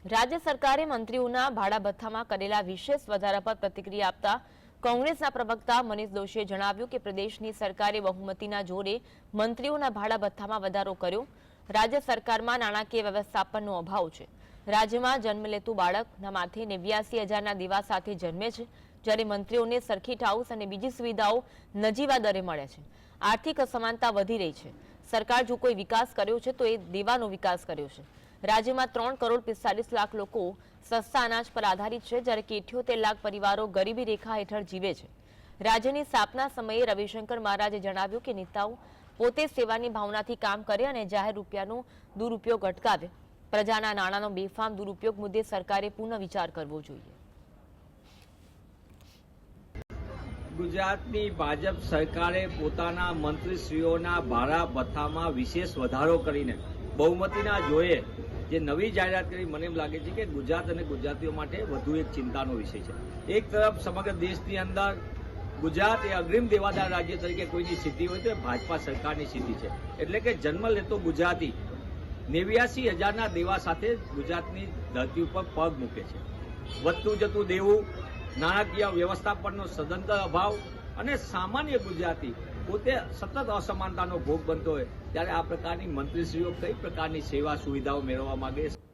રાજ્ય સરકારે મંત્રીઓના ભાડા ભથ્થામાં કરેલા વિશેષ વધારા પર પ્રતિક્રિયા આપતા કોંગ્રેસના પ્રવક્તા મનીષ દોશીએ જણાવ્યું કે પ્રદેશની સરકારે બહુમતીના જોરે મંત્રીઓના ભાડા ભથ્થામાં વધારો કર્યો। રાજ્ય સરકારમાં નાણાકીય વ્યવસ્થાપનનો અભાવ છે। રાજ્યમાં જન્મ લેતું બાળકના માથે 89,000ના દેવા સાથે જન્મે છે, જ્યારે મંત્રીઓને સર્કિટ હાઉસ અને બીજી સુવિધાઓ નજીવા દરે મળે છે। આર્થિક અસમાનતા વધી રહી છે। સરકાર જો કોઈ વિકાસ કર્યો છે તો એ દેવાનો વિકાસ કર્યો છે। રાજ્યમાં 3,45,00,000 લોકો સસ્તા અનાજ પર આધારિત છે, જ્યારે 78 લાખ પરિવારો ગરીબી રેખા હેઠળ જીવે છે। રાજ્યની સ્થાપના સમયે રવિશંકર મહારાજે જણાવ્યું કે નેતાઓ પોતે સેવાની ભાવનાથી કામ કરે અને જાહેર રૂપિયાનો દુરુપયોગ અટકાવે। પ્રજાના નાણાંનો બેફામ દુરુપયોગ મુદ્દે સરકારે પુનઃ વિચાર કરવો જોઈએ। ગુજરાતની ભાજપ સરકારે પોતાના મંત્રીશ્રીઓના ભાડા ભથ્થામાં વિશેષ વધારો કરીને બહુમતીના જોયે જે નવી જાહેરાત કરી, મને એમ લાગે છે કે ગુજરાત અને ગુજરાતીઓ માટે વધુ એક ચિંતાનો વિષય છે। એક તરફ સમગ્ર દેશની અંદર ગુજરાત એ અગ્રીમ દેવાદાર રાજ્ય તરીકે કોઈની સ્થિતિ હોય તો ભાજપા સરકારની સ્થિતિ છે, એટલે કે જન્મ લેતો ગુજરાતી 89,000ના દેવા સાથે ગુજરાતની ધરતી ઉપર પગ મૂકે છે। વધતું જતું દેવું, નાણાકીય વ્યવસ્થાપનનો સદંતર અભાવ અને સામાન્ય ગુજરાતી પોતે સતત અસમાનતાનો ભોગ બનતો હોય ત્યારે આ પ્રકારની મંત્રીશ્રીઓ કઈ પ્રકારની સેવા સુવિધાઓ મેળવવા માંગે છે।